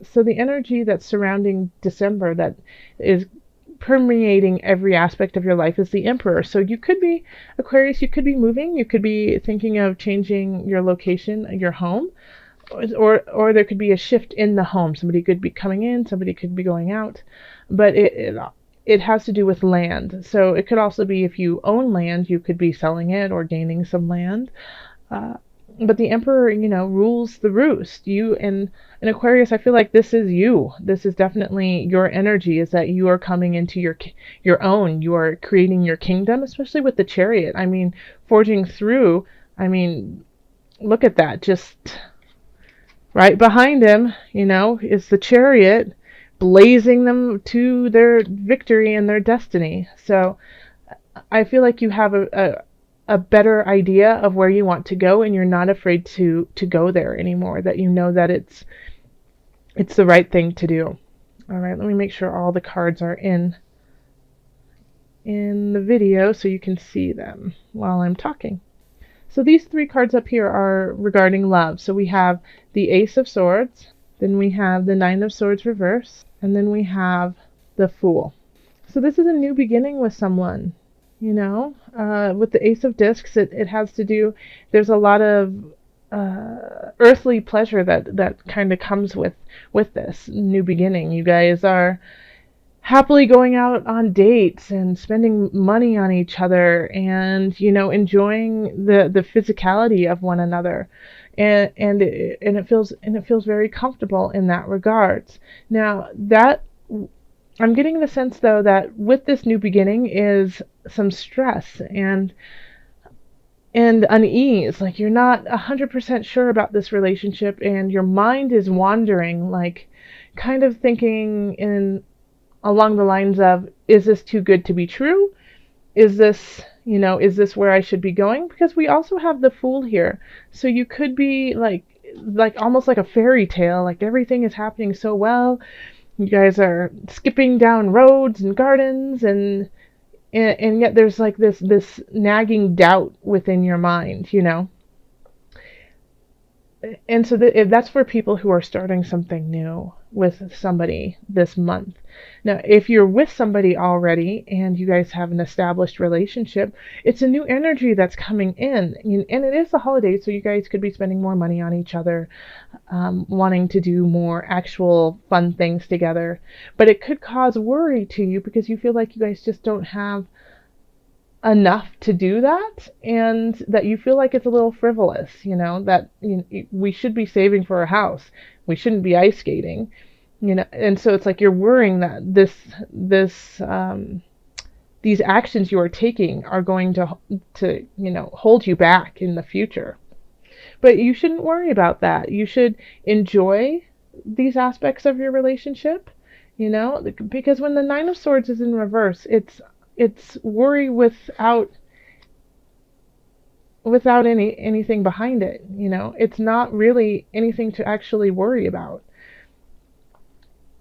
So the energy that's surrounding December that is permeating every aspect of your life is the Emperor. So you could be Aquarius, you could be moving, you could be thinking of changing your location, your home, or there could be a shift in the home. Somebody could be coming in, somebody could be going out, but it has to do with land. So it could also be if you own land, you could be selling it or gaining some land. Uh, but the Emperor, rules the roost. You in Aquarius, I feel like this is you. This is definitely your energy. Is that you are coming into your own. You are creating your kingdom, especially with the Chariot. I mean, forging through. I mean, look at that. Just right behind him, is the Chariot, blazing them to their victory and their destiny. So I feel like you have a better idea of where you want to go, and you're not afraid to go there anymore, that you know that it's the right thing to do. All right, let me make sure all the cards are in the video so you can see them while I'm talking. So these three cards up here are regarding love. So we have the Ace of Swords, then we have the Nine of Swords reverse, and then we have the Fool. So this is a new beginning with someone. With the Ace of Discs, it has to do, there's a lot of earthly pleasure that kind of comes with this new beginning. You guys are happily going out on dates and spending money on each other, and enjoying the physicality of one another, and it feels very comfortable in that regards. Now that I'm getting the sense, though, that with this new beginning is some stress and unease. Like you're not 100% sure about this relationship, and your mind is wandering, like kind of thinking along the lines of, is this too good to be true? Is this where I should be going? Because we also have the Fool here. So you could be like almost like a fairy tale, like everything is happening so well. You guys are skipping down roads and gardens, and yet there's like this nagging doubt within your mind, And so that's for people who are starting something new with somebody this month. Now, if you're with somebody already and you guys have an established relationship, it's a new energy that's coming in. And it is the holidays, so you guys could be spending more money on each other, wanting to do more actual fun things together. But it could cause worry to you because you feel like you guys just don't have enough to do that, and that you feel like it's a little frivolous, that we should be saving for a house. We shouldn't be ice skating, and so it's like you're worrying that these actions you are taking are going to hold you back in the future. But you shouldn't worry about that. You should enjoy these aspects of your relationship, because when the Nine of Swords is in reverse, it's worry without anything behind it. It's not really anything to actually worry about.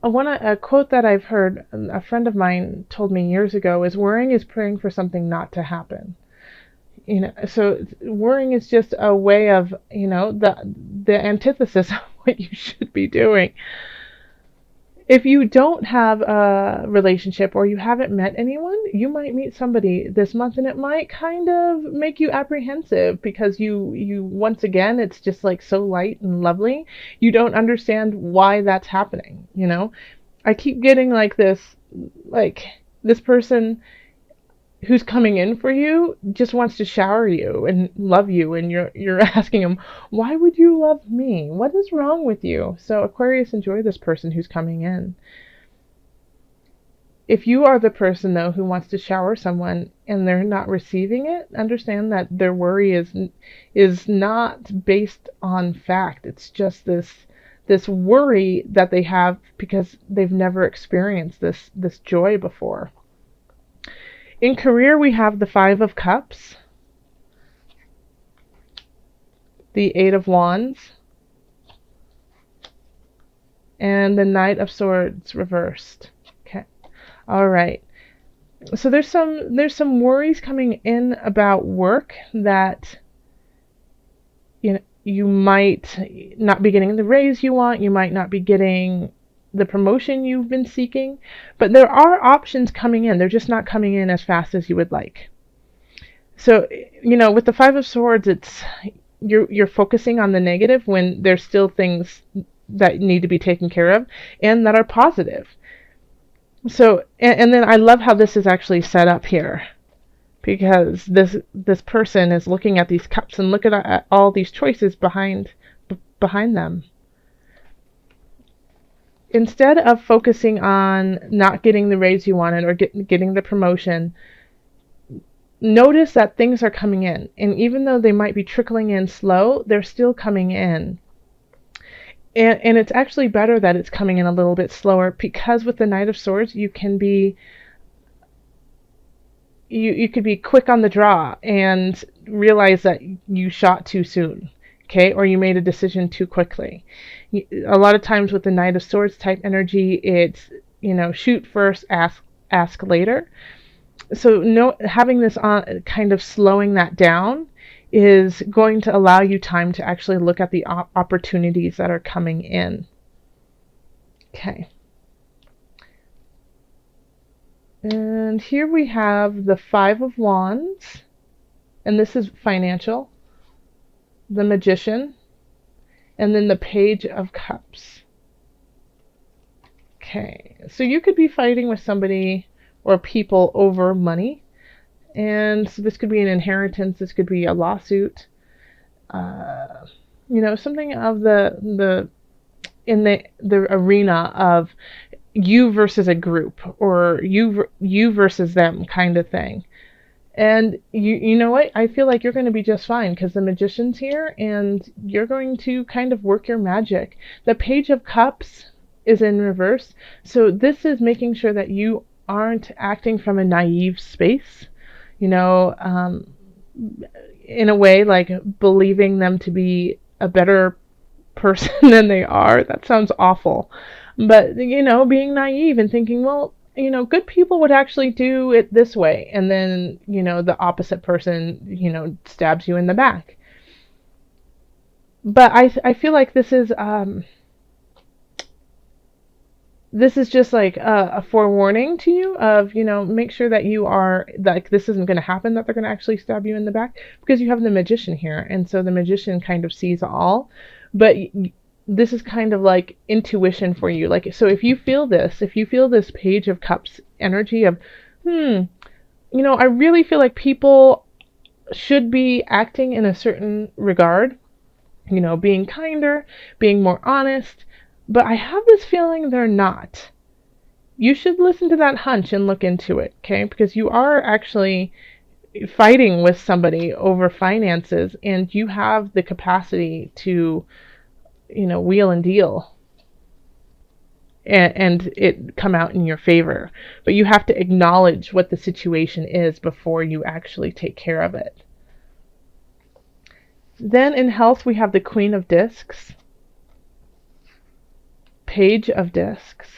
A quote that I've heard, a friend of mine told me years ago, is worrying is praying for something not to happen. So worrying is just a way of, the antithesis of what you should be doing. If you don't have a relationship or you haven't met anyone, you might meet somebody this month, and it might kind of make you apprehensive because you once again, it's just like so light and lovely. You don't understand why that's happening, I keep getting like this person who's coming in for you just wants to shower you and love you, and you're asking him, why would you love me? What is wrong with you? So Aquarius, enjoy this person who's coming in. If you are the person, though, who wants to shower someone and they're not receiving it, understand that their worry is not based on fact. It's just this worry that they have because they've never experienced this joy before. In career, we have the Five of Cups, the Eight of Wands, and the Knight of Swords reversed. Okay. All right. So there's some worries coming in about work that you might not be getting the raise you want, you might not be getting the promotion you've been seeking, but there are options coming in. They're just not coming in as fast as you would like. So, with the Five of Swords, it's you're focusing on the negative when there's still things that need to be taken care of and that are positive. So, and then I love how this is actually set up here, because this person is looking at these cups and look at all these choices behind them. Instead of focusing on not getting the raise you wanted or getting the promotion, notice that things are coming in. And even though they might be trickling in slow, they're still coming in. And it's actually better that it's coming in a little bit slower, because with the Knight of Swords, you can be you could be quick on the draw and realize that you shot too soon, okay, or you made a decision too quickly. A lot of times with the Knight of Swords type energy, it's shoot first, ask later. So having this on, kind of slowing that down, is going to allow you time to actually look at the opportunities that are coming in. Okay. And here we have the Five of Wands, and this is financial, the Magician, and then the Page of Cups. Okay, so you could be fighting with somebody or people over money, and so this could be an inheritance, this could be a lawsuit, something of the arena of you versus a group, or you versus them kind of thing. And you know what? I feel like you're going to be just fine, because the Magician's here and you're going to kind of work your magic. The Page of Cups is in reverse. So this is making sure that you aren't acting from a naive space, in a way, like believing them to be a better person than they are. That sounds awful. But, being naive and thinking, well, good people would actually do it this way. And then, the opposite person, stabs you in the back. But I feel like this is just like a forewarning to you of, make sure that you are, like, this isn't going to happen, that they're going to actually stab you in the back, because you have the Magician here. And so the Magician kind of sees all. But this is kind of like intuition for you. Like, so if you feel this Page of Cups energy of, I really feel like people should be acting in a certain regard, being kinder, being more honest, but I have this feeling they're not. You should listen to that hunch and look into it, okay? Because you are actually fighting with somebody over finances, and you have the capacity to wheel and deal and it come out in your favor. But you have to acknowledge what the situation is before you actually take care of it. Then in health, we have the Queen of Discs, Page of Discs,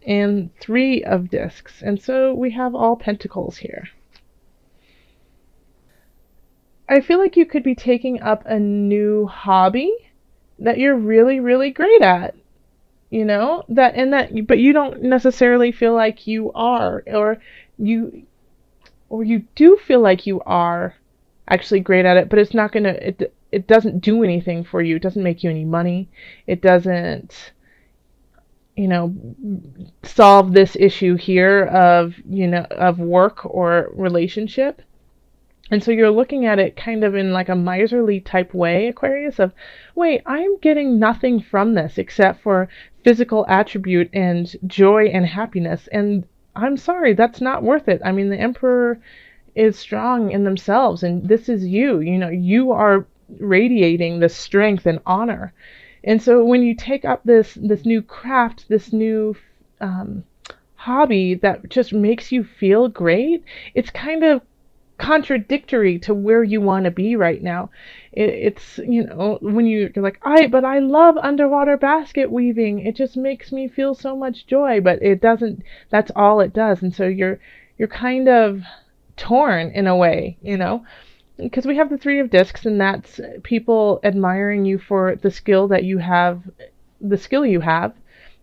and Three of Discs. And so we have all Pentacles here. I feel like you could be taking up a new hobby that you're really, really great at, but you don't necessarily feel like you are, or you do feel like you are actually great at it, but it's not gonna, it doesn't do anything for you. It doesn't make you any money. It doesn't, solve this issue here of work or relationship. And so you're looking at it kind of in like a miserly type way, Aquarius, of, wait, I'm getting nothing from this except for physical attribute and joy and happiness. And I'm sorry, that's not worth it. I mean, the Emperor is strong in themselves, and this is you. You are radiating this strength and honor. And so when you take up this new craft, this new hobby that just makes you feel great, it's kind of contradictory to where you want to be right now. It's when you're like, but I love underwater basket weaving, it just makes me feel so much joy, but it doesn't, that's all it does. And so you're kind of torn in a way, because we have the Three of Discs, and that's people admiring you for the skill that you have, the skill you have.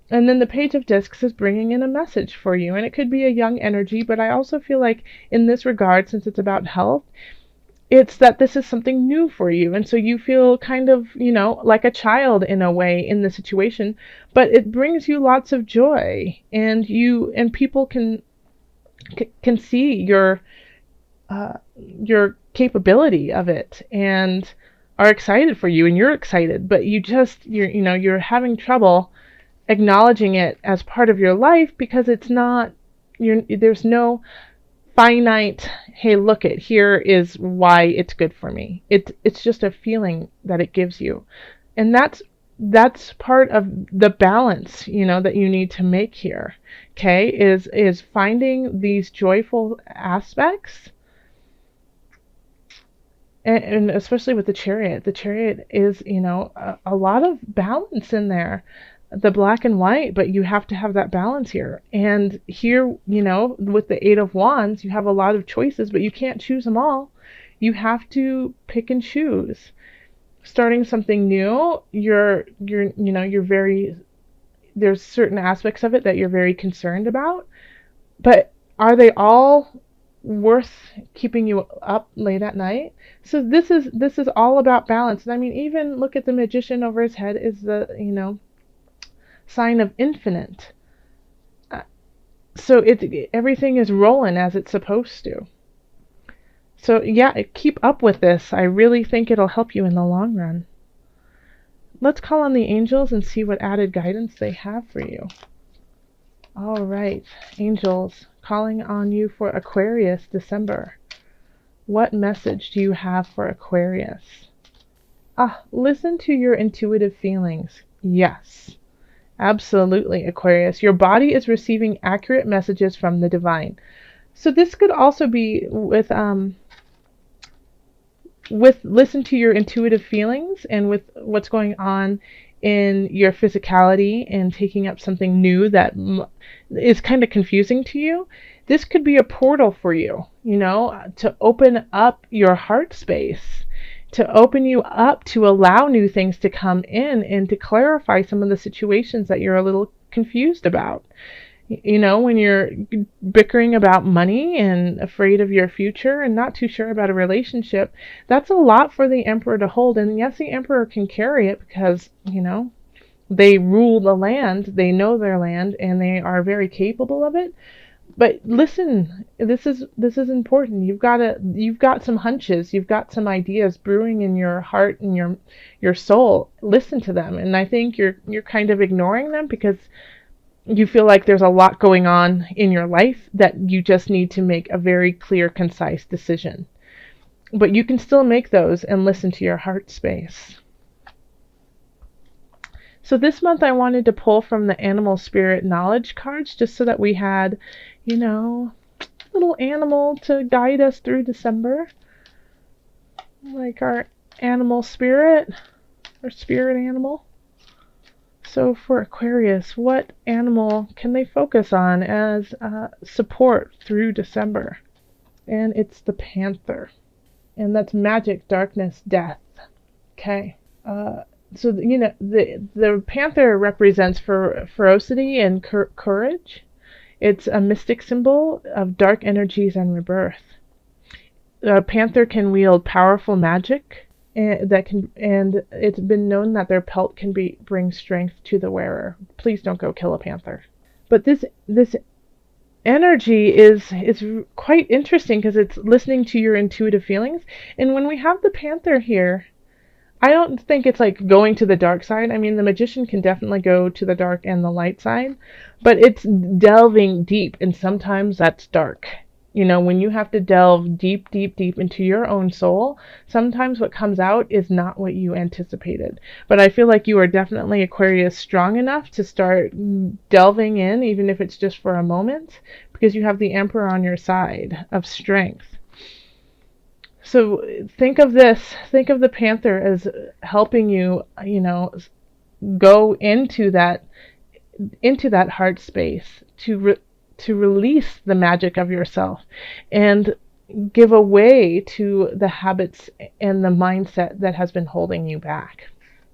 And then the Page of Discs is bringing in a message for you, and it could be a young energy, but I also feel like in this regard, since it's about health, it's that this is something new for you, and so you feel kind of, like a child in a way in the situation, but it brings you lots of joy, and people can see your capability of it and are excited for you, and you're excited, but you're having trouble acknowledging it as part of your life because it's not, there's no finite, hey, look, here is why it's good for me. It's just a feeling that it gives you. And that's part of the balance, that you need to make here. Okay, is finding these joyful aspects, and especially with the Chariot. The Chariot is, a lot of balance in there, the black and white, but you have to have that balance here. And here, with the Eight of Wands, you have a lot of choices, but you can't choose them all. You have to pick and choose. Starting something new, you're very, there's certain aspects of it that you're very concerned about, but are they all worth keeping you up late at night? So this is all about balance. And I mean, even look at the Magician over his head is the, sign of infinite. So everything is rolling as it's supposed to. So yeah, keep up with this. I really think it'll help you in the long run. Let's call on the angels and see what added guidance they have for you. All right, angels, calling on you for Aquarius December. What message do you have for Aquarius? Listen to your intuitive feelings. Yes. Absolutely, Aquarius. Your body is receiving accurate messages from the divine. So this could also be with listen to your intuitive feelings, and with what's going on in your physicality and taking up something new that is kind of confusing to you. This could be a portal for you, to open up your heart space, to open you up to allow new things to come in and to clarify some of the situations that you're a little confused about. When you're bickering about money and afraid of your future and not too sure about a relationship, that's a lot for the Emperor to hold. And yes, the Emperor can carry it because, they rule the land, they know their land, and they are very capable of it. But listen, this is important. You've got some hunches, you've got some ideas brewing in your heart and your soul. Listen to them. And I think you're kind of ignoring them because you feel like there's a lot going on in your life that you just need to make a very clear, concise decision. But you can still make those and listen to your heart space. So this month I wanted to pull from the animal spirit knowledge cards just so that we had, a little animal to guide us through December. Like our animal spirit, or spirit animal. So for Aquarius, what animal can they focus on as support through December? And it's the panther. And that's magic, darkness, death. Okay. So, the panther represents ferocity and courage. It's a mystic symbol of dark energies and rebirth. A panther can wield powerful magic, and it's been known that their pelt can bring strength to the wearer. Please don't go kill a panther. But this energy is quite interesting because it's listening to your intuitive feelings. And when we have the panther here, I don't think it's like going to the dark side. I mean, the magician can definitely go to the dark and the light side, but it's delving deep, and sometimes that's dark. When you have to delve deep, deep, deep into your own soul, sometimes what comes out is not what you anticipated. But I feel like you are definitely, Aquarius, strong enough to start delving in, even if it's just for a moment, because you have the Emperor on your side of strength. So think of the panther as helping you, go into that heart space to release the magic of yourself. And give away to the habits and the mindset that has been holding you back.